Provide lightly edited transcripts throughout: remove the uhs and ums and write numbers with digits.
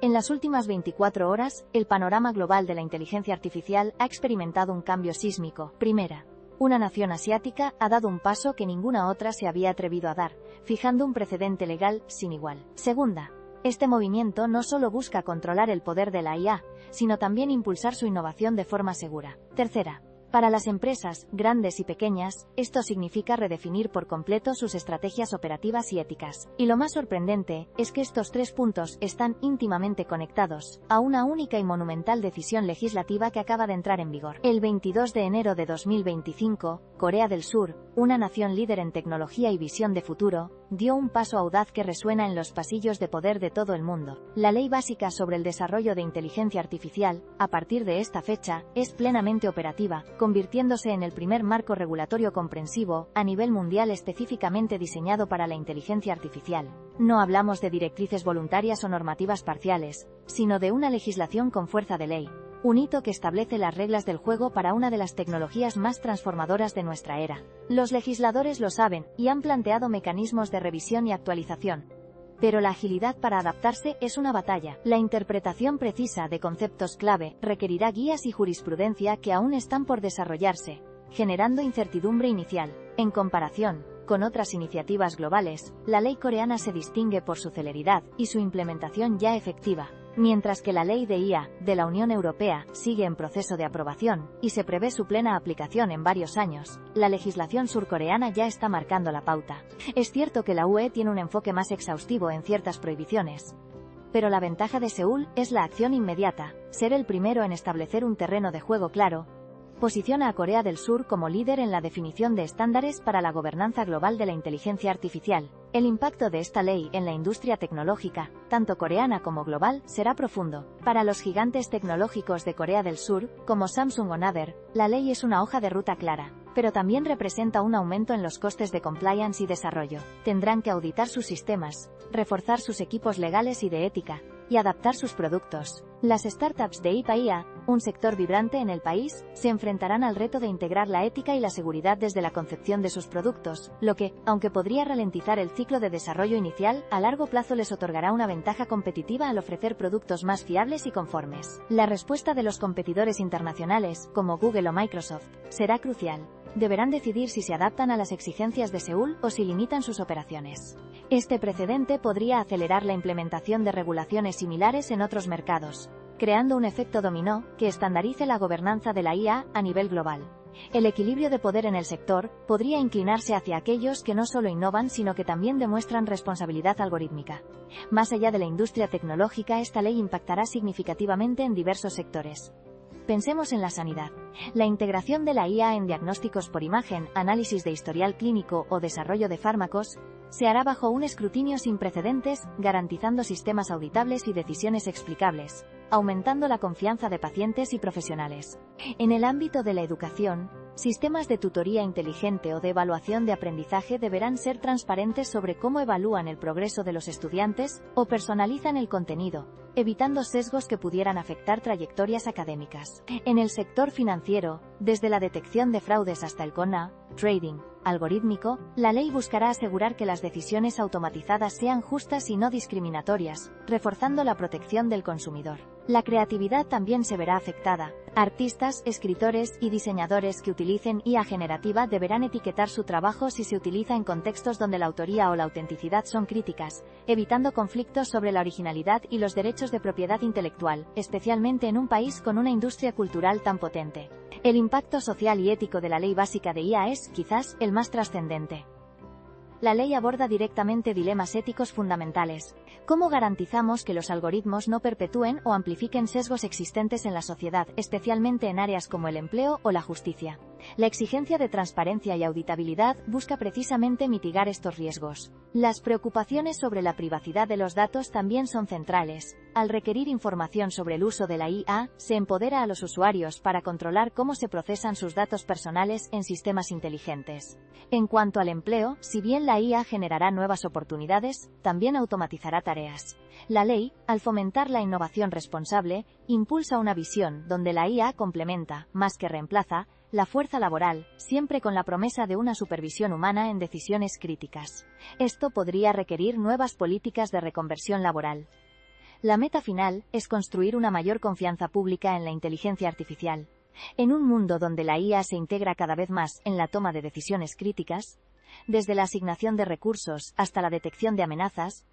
En las últimas 24 horas, el panorama global de la inteligencia artificial ha experimentado un cambio sísmico. Primera, una nación asiática ha dado un paso que ninguna otra se había atrevido a dar, fijando un precedente legal sin igual. Segunda, este movimiento no solo busca controlar el poder de la IA, sino también impulsar su innovación de forma segura. Tercera, para las empresas, grandes y pequeñas, esto significa redefinir por completo sus estrategias operativas y éticas. Y lo más sorprendente es que estos tres puntos están íntimamente conectados a una única y monumental decisión legislativa que acaba de entrar en vigor. El 22 de enero de 2025, Corea del Sur, una nación líder en tecnología y visión de futuro, dio un paso audaz que resuena en los pasillos de poder de todo el mundo. La Ley Básica sobre el Desarrollo de Inteligencia Artificial, a partir de esta fecha, es plenamente operativa, convirtiéndose en el primer marco regulatorio comprensivo, a nivel mundial específicamente diseñado para la inteligencia artificial. No hablamos de directrices voluntarias o normativas parciales, sino de una legislación con fuerza de ley. Un hito que establece las reglas del juego para una de las tecnologías más transformadoras de nuestra era. Los legisladores lo saben, y han planteado mecanismos de revisión y actualización. Pero la agilidad para adaptarse es una batalla. La interpretación precisa de conceptos clave requerirá guías y jurisprudencia que aún están por desarrollarse, generando incertidumbre inicial. En comparación con otras iniciativas globales, la ley coreana se distingue por su celeridad y su implementación ya efectiva. Mientras que la ley de IA de la Unión Europea sigue en proceso de aprobación, y se prevé su plena aplicación en varios años, la legislación surcoreana ya está marcando la pauta. Es cierto que la UE tiene un enfoque más exhaustivo en ciertas prohibiciones, pero la ventaja de Seúl es la acción inmediata, ser el primero en establecer un terreno de juego claro. Posiciona a Corea del Sur como líder en la definición de estándares para la gobernanza global de la inteligencia artificial. El impacto de esta ley en la industria tecnológica, tanto coreana como global, será profundo. Para los gigantes tecnológicos de Corea del Sur, como Samsung o Naver, la ley es una hoja de ruta clara, pero también representa un aumento en los costes de compliance y desarrollo. Tendrán que auditar sus sistemas, reforzar sus equipos legales y de ética, y adaptar sus productos. Las startups de IA, un sector vibrante en el país, se enfrentarán al reto de integrar la ética y la seguridad desde la concepción de sus productos, lo que, aunque podría ralentizar el ciclo de desarrollo inicial, a largo plazo les otorgará una ventaja competitiva al ofrecer productos más fiables y conformes. La respuesta de los competidores internacionales, como Google o Microsoft, será crucial. Deberán decidir si se adaptan a las exigencias de Seúl o si limitan sus operaciones. Este precedente podría acelerar la implementación de regulaciones similares en otros mercados, creando un efecto dominó que estandarice la gobernanza de la IA a nivel global. El equilibrio de poder en el sector podría inclinarse hacia aquellos que no solo innovan sino que también demuestran responsabilidad algorítmica. Más allá de la industria tecnológica, esta ley impactará significativamente en diversos sectores. Pensemos en la sanidad. La integración de la IA en diagnósticos por imagen, análisis de historial clínico o desarrollo de fármacos se hará bajo un escrutinio sin precedentes, garantizando sistemas auditables y decisiones explicables, aumentando la confianza de pacientes y profesionales. En el ámbito de la educación, sistemas de tutoría inteligente o de evaluación de aprendizaje deberán ser transparentes sobre cómo evalúan el progreso de los estudiantes o personalizan el contenido, evitando sesgos que pudieran afectar trayectorias académicas. En el sector financiero, desde la detección de fraudes hasta el trading algorítmico, la ley buscará asegurar que las decisiones automatizadas sean justas y no discriminatorias, reforzando la protección del consumidor. La creatividad también se verá afectada. Artistas, escritores y diseñadores que utilicen IA generativa deberán etiquetar su trabajo si se utiliza en contextos donde la autoría o la autenticidad son críticas, evitando conflictos sobre la originalidad y los derechos de propiedad intelectual, especialmente en un país con una industria cultural tan potente. El impacto social y ético de la Ley Básica de IA es, quizás, el más trascendente. La ley aborda directamente dilemas éticos fundamentales. ¿Cómo garantizamos que los algoritmos no perpetúen o amplifiquen sesgos existentes en la sociedad, especialmente en áreas como el empleo o la justicia? La exigencia de transparencia y auditabilidad busca precisamente mitigar estos riesgos. Las preocupaciones sobre la privacidad de los datos también son centrales. Al requerir información sobre el uso de la IA, se empodera a los usuarios para controlar cómo se procesan sus datos personales en sistemas inteligentes. En cuanto al empleo, si bien la IA generará nuevas oportunidades, también automatizará tareas. La ley, al fomentar la innovación responsable, impulsa una visión donde la IA complementa, más que reemplaza, la fuerza laboral, siempre con la promesa de una supervisión humana en decisiones críticas. Esto podría requerir nuevas políticas de reconversión laboral. La meta final es construir una mayor confianza pública en la inteligencia artificial. En un mundo donde la IA se integra cada vez más en la toma de decisiones críticas, desde la asignación de recursos hasta la detección de amenazas,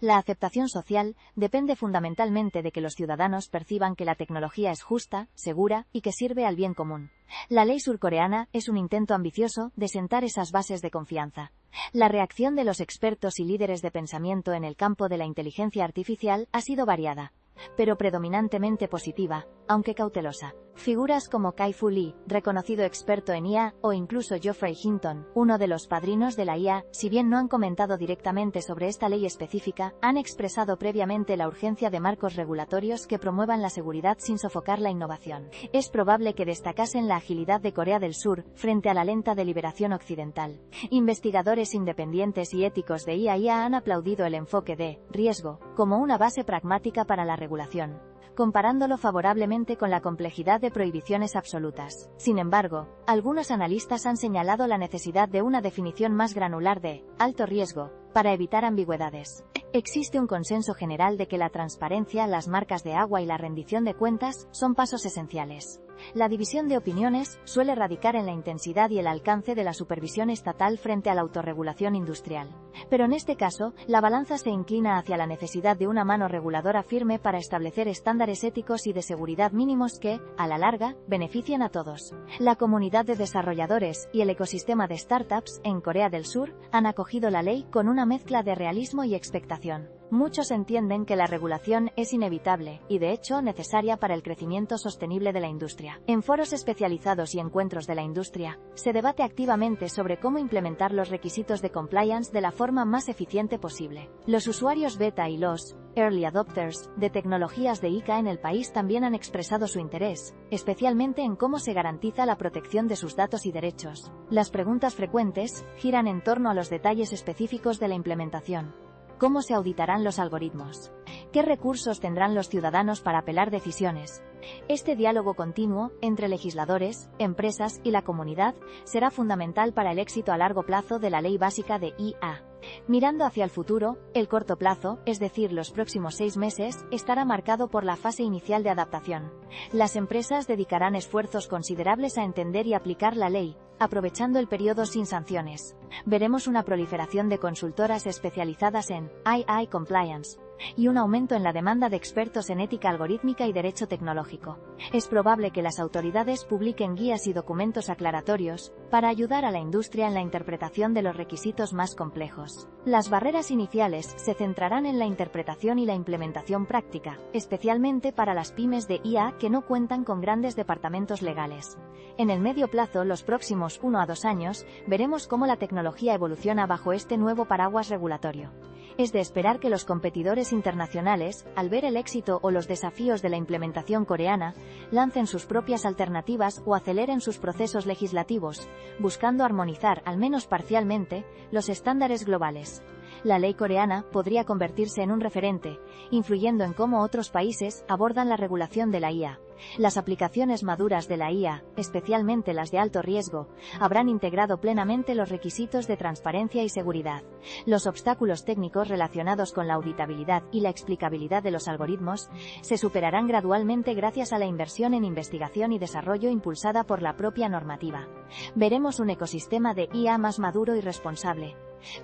la aceptación social depende fundamentalmente de que los ciudadanos perciban que la tecnología es justa, segura y que sirve al bien común. La ley surcoreana es un intento ambicioso de sentar esas bases de confianza. La reacción de los expertos y líderes de pensamiento en el campo de la inteligencia artificial ha sido variada, pero predominantemente positiva, aunque cautelosa. Figuras como Kai-Fu Lee, reconocido experto en IA, o incluso Geoffrey Hinton, uno de los padrinos de la IA, si bien no han comentado directamente sobre esta ley específica, han expresado previamente la urgencia de marcos regulatorios que promuevan la seguridad sin sofocar la innovación. Es probable que destacasen la agilidad de Corea del Sur frente a la lenta deliberación occidental. Investigadores independientes y éticos de IA han aplaudido el enfoque de riesgo como una base pragmática para la regulación, comparándolo favorablemente con la complejidad de prohibiciones absolutas. Sin embargo, algunos analistas han señalado la necesidad de una definición más granular de alto riesgo, para evitar ambigüedades. Existe un consenso general de que la transparencia, las marcas de agua y la rendición de cuentas son pasos esenciales. La división de opiniones suele radicar en la intensidad y el alcance de la supervisión estatal frente a la autorregulación industrial. Pero en este caso, la balanza se inclina hacia la necesidad de una mano reguladora firme para establecer estándares éticos y de seguridad mínimos que, a la larga, beneficien a todos. La comunidad de desarrolladores y el ecosistema de startups en Corea del Sur han acogido la ley con una mezcla de realismo y expectación. Muchos entienden que la regulación es inevitable y, de hecho, necesaria para el crecimiento sostenible de la industria. En foros especializados y encuentros de la industria, se debate activamente sobre cómo implementar los requisitos de compliance de la forma más eficiente posible. Los usuarios beta y los early adopters de tecnologías de IA en el país también han expresado su interés, especialmente en cómo se garantiza la protección de sus datos y derechos. Las preguntas frecuentes giran en torno a los detalles específicos de la implementación. ¿Cómo se auditarán los algoritmos? ¿Qué recursos tendrán los ciudadanos para apelar decisiones? Este diálogo continuo entre legisladores, empresas y la comunidad será fundamental para el éxito a largo plazo de la Ley Básica de IA. Mirando hacia el futuro, el corto plazo, es decir, los próximos 6 meses, estará marcado por la fase inicial de adaptación. Las empresas dedicarán esfuerzos considerables a entender y aplicar la ley, aprovechando el periodo sin sanciones. Veremos una proliferación de consultoras especializadas en AI compliance y un aumento en la demanda de expertos en ética algorítmica y derecho tecnológico. Es probable que las autoridades publiquen guías y documentos aclaratorios para ayudar a la industria en la interpretación de los requisitos más complejos. Las barreras iniciales se centrarán en la interpretación y la implementación práctica, especialmente para las pymes de IA que no cuentan con grandes departamentos legales. En el medio plazo, los próximos 1 a 2 años, veremos cómo la tecnología evoluciona bajo este nuevo paraguas regulatorio. Es de esperar que los competidores internacionales, al ver el éxito o los desafíos de la implementación coreana, lancen sus propias alternativas o aceleren sus procesos legislativos, buscando armonizar, al menos parcialmente, los estándares globales. La ley coreana podría convertirse en un referente, influyendo en cómo otros países abordan la regulación de la IA. Las aplicaciones maduras de la IA, especialmente las de alto riesgo, habrán integrado plenamente los requisitos de transparencia y seguridad. Los obstáculos técnicos relacionados con la auditabilidad y la explicabilidad de los algoritmos se superarán gradualmente gracias a la inversión en investigación y desarrollo impulsada por la propia normativa. Veremos un ecosistema de IA más maduro y responsable,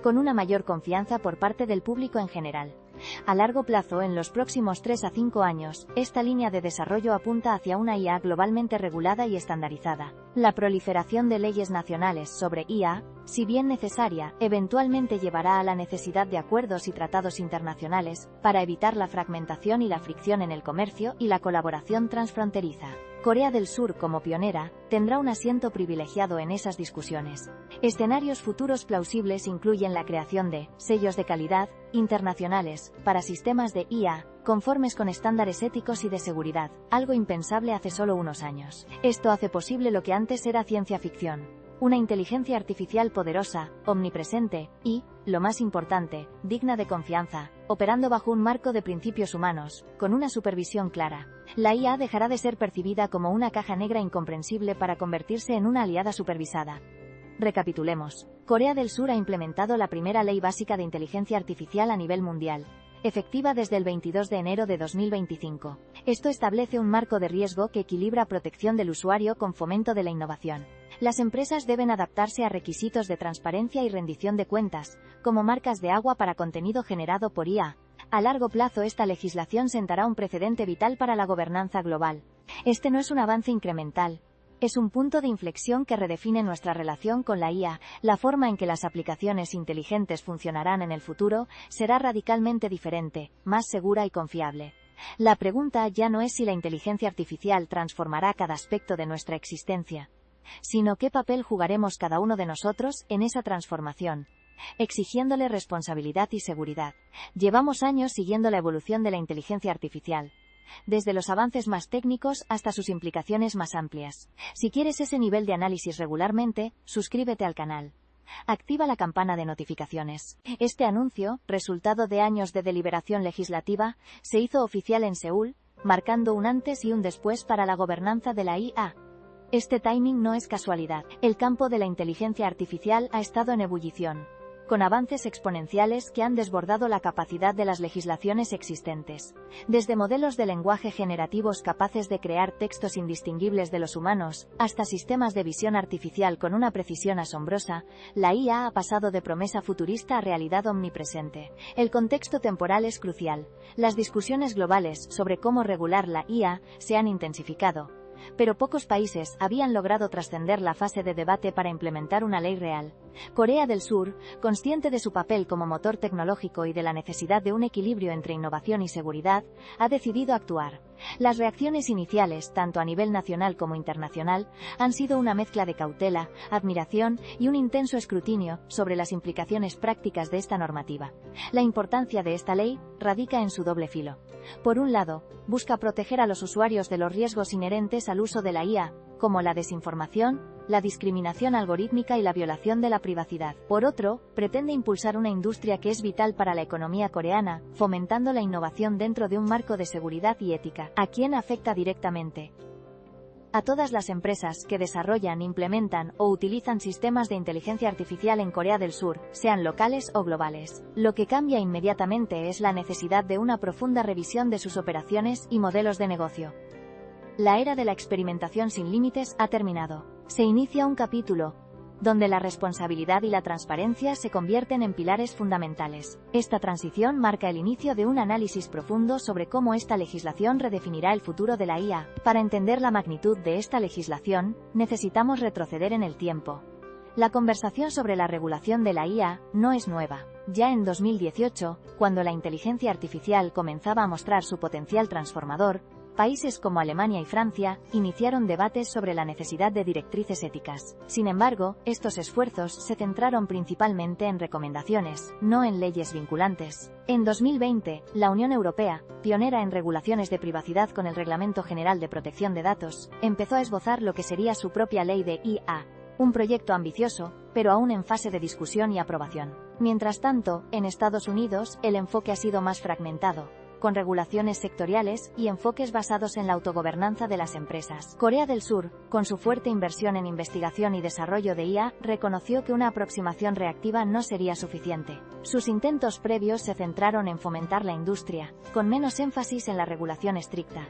con una mayor confianza por parte del público en general. A largo plazo, en los próximos 3 a 5 años, esta línea de desarrollo apunta hacia una IA globalmente regulada y estandarizada. La proliferación de leyes nacionales sobre IA, si bien necesaria, eventualmente llevará a la necesidad de acuerdos y tratados internacionales, para evitar la fragmentación y la fricción en el comercio y la colaboración transfronteriza. Corea del Sur, como pionera, tendrá un asiento privilegiado en esas discusiones. Escenarios futuros plausibles incluyen la creación de sellos de calidad internacionales para sistemas de IA, conformes con estándares éticos y de seguridad, algo impensable hace solo unos años. Esto hace posible lo que antes era ciencia ficción: una inteligencia artificial poderosa, omnipresente y, lo más importante, digna de confianza, operando bajo un marco de principios humanos, con una supervisión clara. La IA dejará de ser percibida como una caja negra incomprensible para convertirse en una aliada supervisada. Recapitulemos. Corea del Sur ha implementado la primera ley básica de inteligencia artificial a nivel mundial. efectiva desde el 22 de enero de 2025. Esto establece un marco de riesgo que equilibra protección del usuario con fomento de la innovación. Las empresas deben adaptarse a requisitos de transparencia y rendición de cuentas, como marcas de agua para contenido generado por IA. A largo plazo, esta legislación sentará un precedente vital para la gobernanza global. Este no es un avance incremental. Es un punto de inflexión que redefine nuestra relación con la IA. La forma en que las aplicaciones inteligentes funcionarán en el futuro será radicalmente diferente, más segura y confiable. La pregunta ya no es si la inteligencia artificial transformará cada aspecto de nuestra existencia, sino qué papel jugaremos cada uno de nosotros en esa transformación, exigiéndole responsabilidad y seguridad. Llevamos años siguiendo la evolución de la inteligencia artificial, desde los avances más técnicos hasta sus implicaciones más amplias. Si quieres ese nivel de análisis regularmente, suscríbete al canal. Activa la campana de notificaciones. Este anuncio, resultado de años de deliberación legislativa, se hizo oficial en Seúl, marcando un antes y un después para la gobernanza de la IA. Este timing no es casualidad. El campo de la inteligencia artificial ha estado en ebullición, con avances exponenciales que han desbordado la capacidad de las legislaciones existentes. Desde modelos de lenguaje generativos capaces de crear textos indistinguibles de los humanos, hasta sistemas de visión artificial con una precisión asombrosa, la IA ha pasado de promesa futurista a realidad omnipresente. El contexto temporal es crucial. Las discusiones globales sobre cómo regular la IA se han intensificado, pero pocos países habían logrado trascender la fase de debate para implementar una ley real. Corea del Sur, consciente de su papel como motor tecnológico y de la necesidad de un equilibrio entre innovación y seguridad, ha decidido actuar. Las reacciones iniciales, tanto a nivel nacional como internacional, han sido una mezcla de cautela, admiración y un intenso escrutinio sobre las implicaciones prácticas de esta normativa. La importancia de esta ley radica en su doble filo. Por un lado, busca proteger a los usuarios de los riesgos inherentes al uso de la IA, como la desinformación, la discriminación algorítmica y la violación de la privacidad. Por otro, pretende impulsar una industria que es vital para la economía coreana, fomentando la innovación dentro de un marco de seguridad y ética. ¿A quién afecta directamente? A todas las empresas que desarrollan, implementan o utilizan sistemas de inteligencia artificial en Corea del Sur, sean locales o globales. Lo que cambia inmediatamente es la necesidad de una profunda revisión de sus operaciones y modelos de negocio. La era de la experimentación sin límites ha terminado. Se inicia un capítulo donde la responsabilidad y la transparencia se convierten en pilares fundamentales. Esta transición marca el inicio de un análisis profundo sobre cómo esta legislación redefinirá el futuro de la IA. Para entender la magnitud de esta legislación, necesitamos retroceder en el tiempo. La conversación sobre la regulación de la IA no es nueva. Ya en 2018, cuando la inteligencia artificial comenzaba a mostrar su potencial transformador, países como Alemania y Francia iniciaron debates sobre la necesidad de directrices éticas. Sin embargo, estos esfuerzos se centraron principalmente en recomendaciones, no en leyes vinculantes. En 2020, la Unión Europea, pionera en regulaciones de privacidad con el Reglamento General de Protección de Datos, empezó a esbozar lo que sería su propia ley de IA. Un proyecto ambicioso, pero aún en fase de discusión y aprobación. Mientras tanto, en Estados Unidos, el enfoque ha sido más fragmentado, con regulaciones sectoriales y enfoques basados en la autogobernanza de las empresas. Corea del Sur, con su fuerte inversión en investigación y desarrollo de IA, reconoció que una aproximación reactiva no sería suficiente. Sus intentos previos se centraron en fomentar la industria, con menos énfasis en la regulación estricta.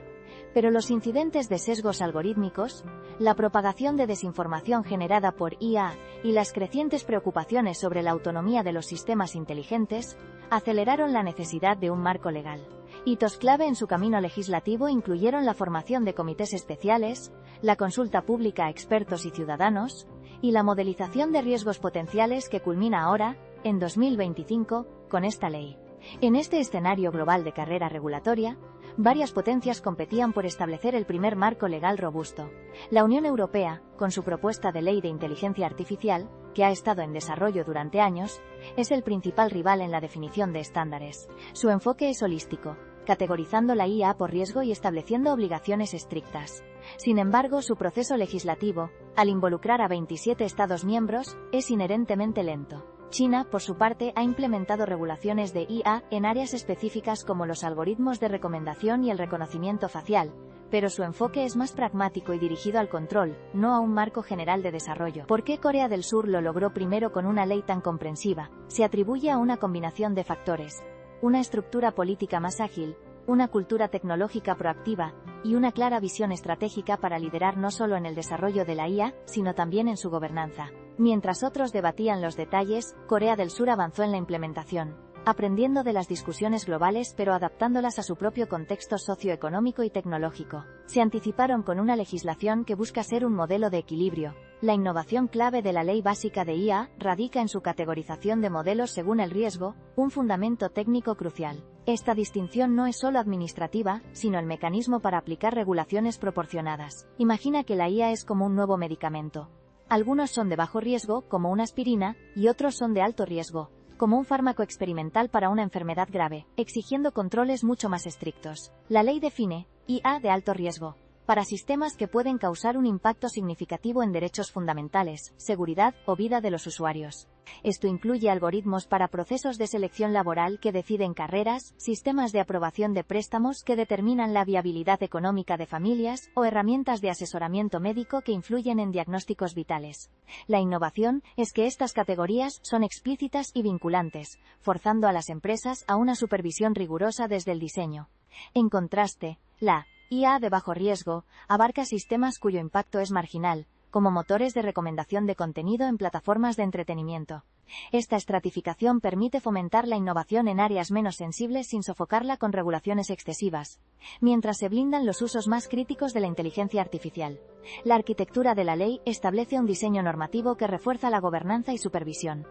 Pero los incidentes de sesgos algorítmicos, la propagación de desinformación generada por IA y las crecientes preocupaciones sobre la autonomía de los sistemas inteligentes, aceleraron la necesidad de un marco legal. Hitos clave en su camino legislativo incluyeron la formación de comités especiales, la consulta pública a expertos y ciudadanos, y la modelización de riesgos potenciales que culmina ahora, en 2025, con esta ley. En este escenario global de carrera regulatoria, varias potencias competían por establecer el primer marco legal robusto. La Unión Europea, con su propuesta de ley de inteligencia artificial, que ha estado en desarrollo durante años, es el principal rival en la definición de estándares. Su enfoque es holístico, categorizando la IA por riesgo y estableciendo obligaciones estrictas. Sin embargo, su proceso legislativo, al involucrar a 27 Estados miembros, es inherentemente lento. China, por su parte, ha implementado regulaciones de IA en áreas específicas como los algoritmos de recomendación y el reconocimiento facial, pero su enfoque es más pragmático y dirigido al control, no a un marco general de desarrollo. ¿Por qué Corea del Sur lo logró primero con una ley tan comprensiva? Se atribuye a una combinación de factores. una estructura política más ágil, una cultura tecnológica proactiva, y una clara visión estratégica para liderar no solo en el desarrollo de la IA, sino también en su gobernanza. Mientras otros debatían los detalles, Corea del Sur avanzó en la implementación, aprendiendo de las discusiones globales pero adaptándolas a su propio contexto socioeconómico y tecnológico. Se anticiparon con una legislación que busca ser un modelo de equilibrio. La innovación clave de la Ley Básica de IA radica en su categorización de modelos según el riesgo, un fundamento técnico crucial. Esta distinción no es solo administrativa, sino el mecanismo para aplicar regulaciones proporcionadas. Imagina que la IA es como un nuevo medicamento. Algunos son de bajo riesgo, como una aspirina, y otros son de alto riesgo, como un fármaco experimental para una enfermedad grave, exigiendo controles mucho más estrictos. La ley define IA de alto riesgo para sistemas que pueden causar un impacto significativo en derechos fundamentales, seguridad o vida de los usuarios. Esto incluye algoritmos para procesos de selección laboral que deciden carreras, sistemas de aprobación de préstamos que determinan la viabilidad económica de familias, o herramientas de asesoramiento médico que influyen en diagnósticos vitales. La innovación es que estas categorías son explícitas y vinculantes, forzando a las empresas a una supervisión rigurosa desde el diseño. En contraste, la IA de bajo riesgo abarca sistemas cuyo impacto es marginal, como motores de recomendación de contenido en plataformas de entretenimiento. Esta estratificación permite fomentar la innovación en áreas menos sensibles sin sofocarla con regulaciones excesivas, mientras se blindan los usos más críticos de la inteligencia artificial. La arquitectura de la ley establece un diseño normativo que refuerza la gobernanza y supervisión.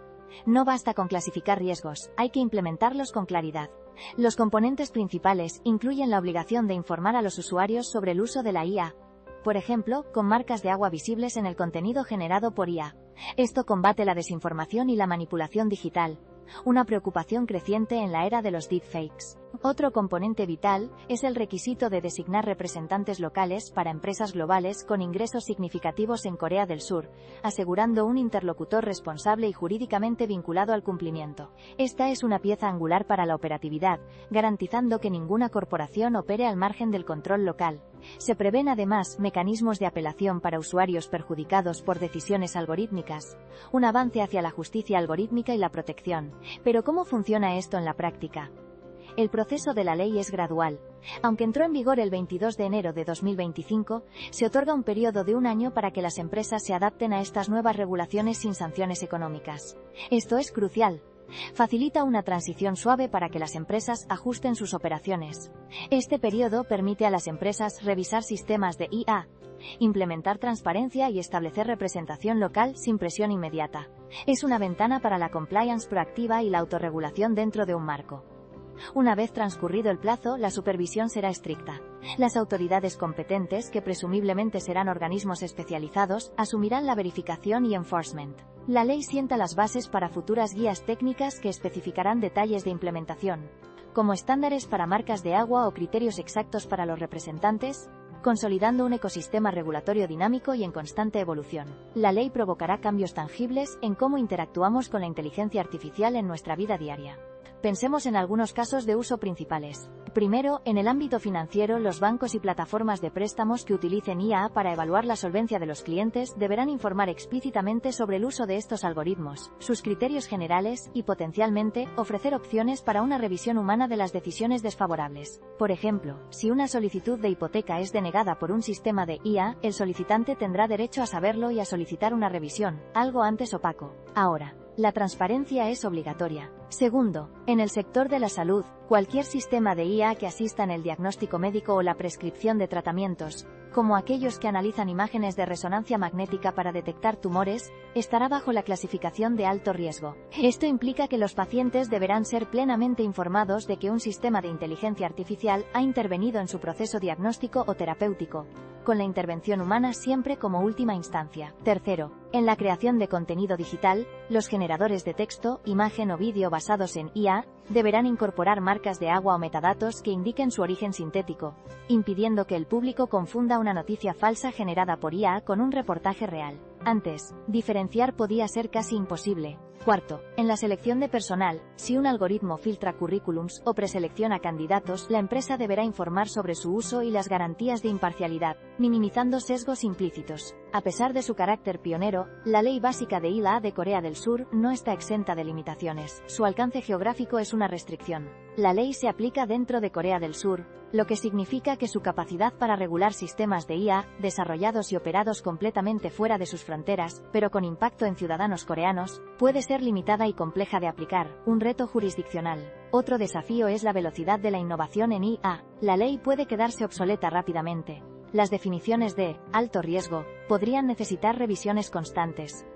No basta con clasificar riesgos, hay que implementarlos con claridad. Los componentes principales incluyen la obligación de informar a los usuarios sobre el uso de la IA, por ejemplo, con marcas de agua visibles en el contenido generado por IA. Esto combate la desinformación y la manipulación digital, una preocupación creciente en la era de los deepfakes. Otro componente vital es el requisito de designar representantes locales para empresas globales con ingresos significativos en Corea del Sur, asegurando un interlocutor responsable y jurídicamente vinculado al cumplimiento. Esta es una pieza angular para la operatividad, garantizando que ninguna corporación opere al margen del control local. Se prevén además mecanismos de apelación para usuarios perjudicados por decisiones algorítmicas, un avance hacia la justicia algorítmica y la protección. Pero ¿cómo funciona esto en la práctica? El proceso de la ley es gradual. Aunque entró en vigor el 22 de enero de 2025, se otorga un periodo de un año para que las empresas se adapten a estas nuevas regulaciones sin sanciones económicas. Esto es crucial. Facilita una transición suave para que las empresas ajusten sus operaciones. Este periodo permite a las empresas revisar sistemas de IA, implementar transparencia y establecer representación local sin presión inmediata. Es una ventana para la compliance proactiva y la autorregulación dentro de un marco. Una vez transcurrido el plazo, la supervisión será estricta. Las autoridades competentes, que presumiblemente serán organismos especializados, asumirán la verificación y enforcement. La ley sienta las bases para futuras guías técnicas que especificarán detalles de implementación, como estándares para marcas de agua o criterios exactos para los representantes, consolidando un ecosistema regulatorio dinámico y en constante evolución. La ley provocará cambios tangibles en cómo interactuamos con la inteligencia artificial en nuestra vida diaria. Pensemos en algunos casos de uso principales. Primero, en el ámbito financiero, los bancos y plataformas de préstamos que utilicen IA para evaluar la solvencia de los clientes deberán informar explícitamente sobre el uso de estos algoritmos, sus criterios generales y, potencialmente, ofrecer opciones para una revisión humana de las decisiones desfavorables. Por ejemplo, si una solicitud de hipoteca es denegada por un sistema de IA, el solicitante tendrá derecho a saberlo y a solicitar una revisión, algo antes opaco. Ahora, la transparencia es obligatoria. Segundo, en el sector de la salud, cualquier sistema de IA que asista en el diagnóstico médico o la prescripción de tratamientos, como aquellos que analizan imágenes de resonancia magnética para detectar tumores, estará bajo la clasificación de alto riesgo. Esto implica que los pacientes deberán ser plenamente informados de que un sistema de inteligencia artificial ha intervenido en su proceso diagnóstico o terapéutico, con la intervención humana siempre como última instancia. Tercero, en la creación de contenido digital, los generadores de texto, imagen o vídeo basados en IA, deberán incorporar marcas de agua o metadatos que indiquen su origen sintético, impidiendo que el público confunda una noticia falsa generada por IA con un reportaje real. Antes, diferenciar podía ser casi imposible. Cuarto, en la selección de personal, si un algoritmo filtra currículums o preselecciona candidatos, la empresa deberá informar sobre su uso y las garantías de imparcialidad, minimizando sesgos implícitos. A pesar de su carácter pionero, la Ley Básica de IA de Corea del Sur no está exenta de limitaciones. Su alcance geográfico es una restricción. La ley se aplica dentro de Corea del Sur, lo que significa que su capacidad para regular sistemas de IA, desarrollados y operados completamente fuera de sus fronteras, pero con impacto en ciudadanos coreanos, puede ser limitada y compleja de aplicar, un reto jurisdiccional. Otro desafío es la velocidad de la innovación en IA. La ley puede quedarse obsoleta rápidamente. Las definiciones de alto riesgo podrían necesitar revisiones constantes.